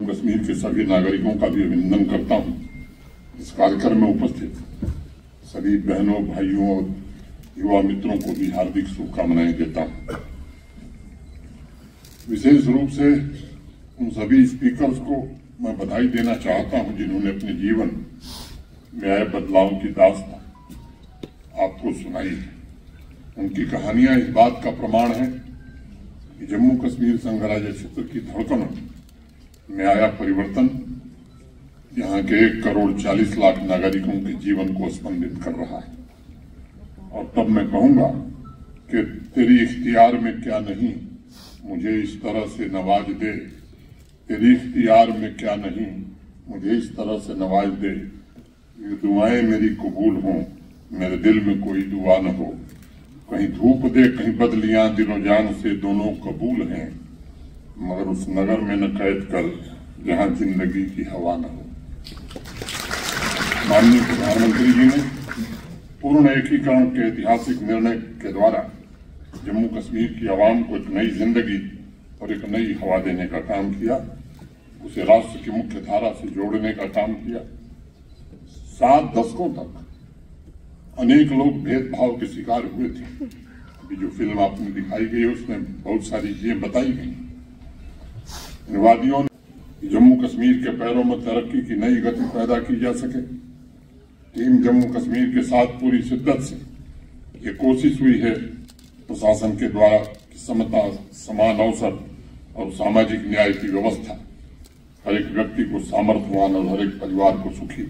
कश्मीर के सभी नागरिकों का भी अभिनंदन करता हूं। इस कार्यक्रम में उपस्थित सभी बहनों, भाइयों और युवा मित्रों को भी हार्दिक शुभकामनाएं देता हूं। विशेष रूप से उन सभी स्पीकर्स को मैं बधाई देना चाहता हूं जिन्होंने अपने जीवन में आए बदलाव की दास्तां आपको सुनाई है। उनकी कहानियां इस बात का प्रमाण है कि जम्मू कश्मीर संघराज्य क्षेत्र की धड़कनों में आया परिवर्तन यहाँ के 1,40,00,000 नागरिकों के जीवन को स्पंदित कर रहा है। और तब मैं कहूंगा कि तेरी इख्तियार में क्या नहीं, मुझे इस तरह से नवाज दे। तेरी इख्तियार में क्या नहीं, मुझे इस तरह से नवाज दे। ये दुआएं मेरी कबूल हों, मेरे दिल में कोई दुआ न हो। कहीं धूप दे, कहीं बदलियां दिलो जान से, दोनों कबूल हैं, मगर उस नगर में न कैद कर जहां जिंदगी की हवा न हो। माननीय प्रधानमंत्री जी ने पूर्ण एकीकरण के ऐतिहासिक निर्णय के द्वारा जम्मू कश्मीर की आवाम को एक नई जिंदगी और एक नई हवा देने का काम किया। उसे राष्ट्र की मुख्य धारा से जोड़ने का काम किया। 7 दशकों तक अनेक लोग भेदभाव के शिकार हुए थे। अभी जो फिल्म आपने दिखाई गई उसमें बहुत सारी चीजें बताई गई। इन वादियों ने जम्मू कश्मीर के पैरों में तरक्की की नई गति पैदा की जा सके। टीम जम्मू कश्मीर के साथ पूरी शिद्दत से ये कोशिश हुई है प्रशासन के द्वारा कि समता, समान अवसर और सामाजिक न्याय की व्यवस्था हर एक व्यक्ति को सामर्थ्यवान और हर एक परिवार को सुखी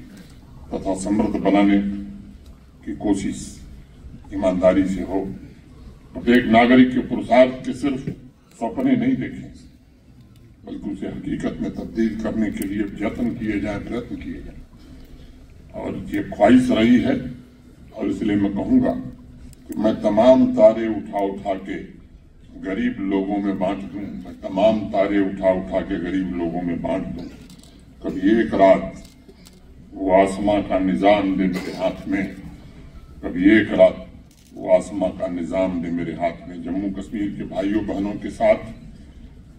तथा समृद्ध बनाने की कोशिश ईमानदारी से हो। प्रत्येक नागरिक के पुरुषार्थ के सिर्फ सपने नहीं देखें, बल्कि उसे हकीकत में तब्दील करने के लिए यत्न किए जाए, प्रयत्न किए जाए। और ये ख्वाहिश रही है और इसलिए मैं कहूंगा कि मैं तमाम तारे उठा उठा के गरीब लोगों में बांट दूं। मैं तमाम तारे उठा उठा के गरीब लोगों में बांट दूं। कभी एक रात वो आसमां का निजाम दे मेरे हाथ में, कभी एक रात वो आसमां का निजाम दे मेरे हाथ में। जम्मू कश्मीर के भाइयों बहनों के साथ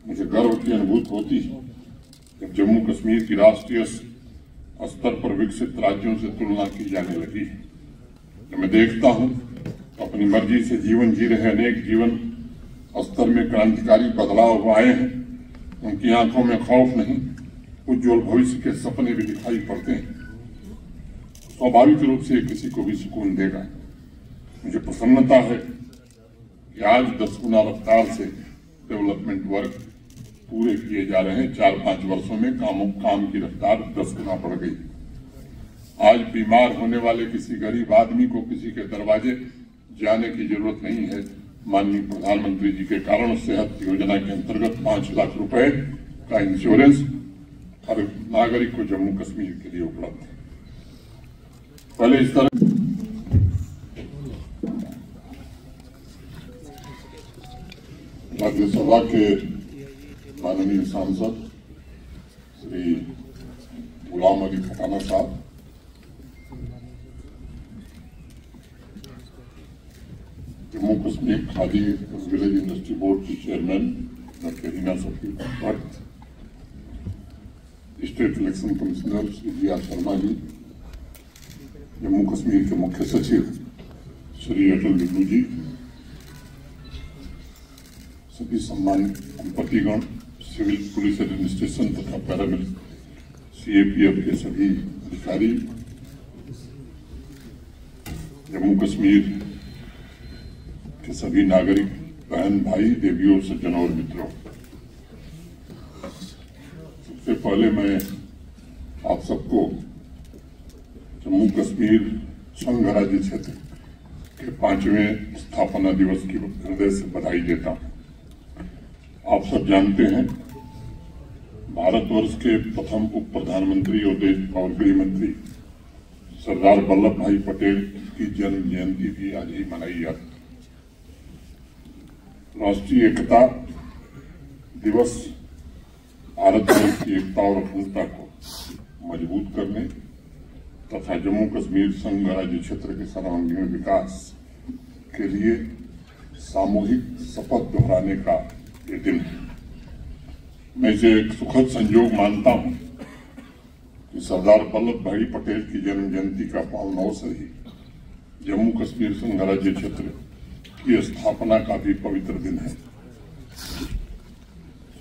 मुझे गर्व की अनुभूति होती है जब जम्मू कश्मीर की राष्ट्रीय स्तर पर विकसित राज्यों से तुलना की जाने लगी है। जब मैं देखता हूं तो अपनी मर्जी से जीवन जी रहे अनेक जीवन स्तर में क्रांतिकारी बदलाव आए हैं। उनकी आंखों में खौफ नहीं, उज्जवल भविष्य के सपने भी दिखाई पड़ते हैं। स्वाभाविक रूप से किसी को भी सुकून देगा। मुझे प्रसन्नता है कि आज 10 गुना रफ्तार से डेवलपमेंट वर्क पूरे किए जा रहे हैं। 4-5 वर्षों में काम की रफ्तार 10 गुना बढ़ गई। आज बीमार होने वाले किसी गरीब आदमी को किसी के दरवाजे जाने की जरूरत नहीं है। माननीय प्रधानमंत्री जी के कारण सेहत योजना के अंतर्गत 5 लाख रुपए का इंश्योरेंस हर नागरिक को जम्मू कश्मीर के लिए उपलब्ध है। पहले इस तरह राज्यसभा के माननीय सांसद श्री गुलाम अली खटाना साहब, Jammu Kashmir khadi village industry board की chairman doctor Hina Safi Bhatt, state election commissioner Shri G R. Sharma ji, Jammu Kashmir के मुख्य सचिव श्री अटल बिल्लू जी, सभी सम्मानित कुलपतिगण, सिविल पुलिस एडमिनिस्ट्रेशन तथा पैरामिलिट्री सीएपीएफ के सभी अधिकारी, जम्मू कश्मीर के सभी नागरिक, बहन भाई, देवियों, सज्जनों और मित्रों, सबसे पहले मैं आप सबको जम्मू कश्मीर संघ राज्य क्षेत्र के 5वें स्थापना दिवस की हृदय से बधाई देता हूं। आप सब जानते हैं भारतवर्ष के प्रथम उप प्रधानमंत्री और गृह मंत्री सरदार वल्लभ भाई पटेल की जन्म जयंती भी आज ही मनाई जाती है। राष्ट्रीय एकता दिवस भारतवर्ष की एकता और अखंडता को मजबूत करने तथा जम्मू कश्मीर संघ राज्य क्षेत्र के सर्वांगीण विकास के लिए सामूहिक शपथ दोहराने का ये दिन है। मैं इसे एक सुखद संयोग मानता हूं कि सरदार वल्लभ भाई पटेल की जन्म जयंती का पावन अवसर ही जम्मू कश्मीर संघ राज्य क्षेत्र की स्थापना का भी पवित्र दिन है।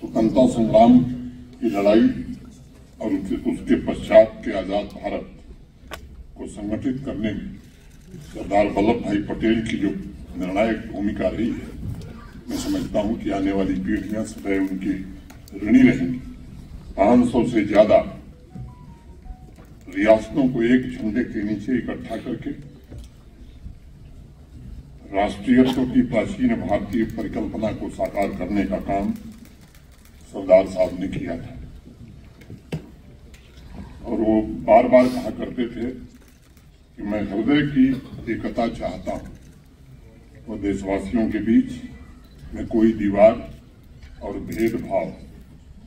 स्वतंत्रता संग्राम की लड़ाई और उसके पश्चात के आजाद भारत को संगठित करने में सरदार वल्लभ भाई पटेल की जो निर्णायक भूमिका रही है, मैं समझता हूं कि आने वाली पीढ़ियां सदैव उनकी ऋणी रहेंगी। 500 से ज्यादा रियासतों को एक झंडे के नीचे इकट्ठा करके राष्ट्रीयत्व की प्राचीन भारतीय परिकल्पना को साकार करने का काम सरदार साहब ने किया था। और वो बार बार कहा करते थे कि मैं हृदय की एकता चाहता हूं, वो देशवासियों के बीच में कोई दीवार और भेदभाव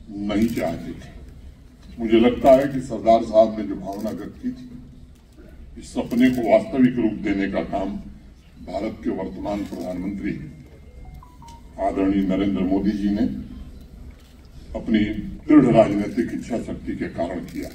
नहीं चाहते थे। मुझे लगता है कि सरदार साहब ने जो भावना व्यक्त की थी, इस सपने को वास्तविक रूप देने का काम भारत के वर्तमान प्रधानमंत्री आदरणीय नरेंद्र मोदी जी ने अपनी दृढ़ राजनीतिक इच्छा शक्ति के कारण किया।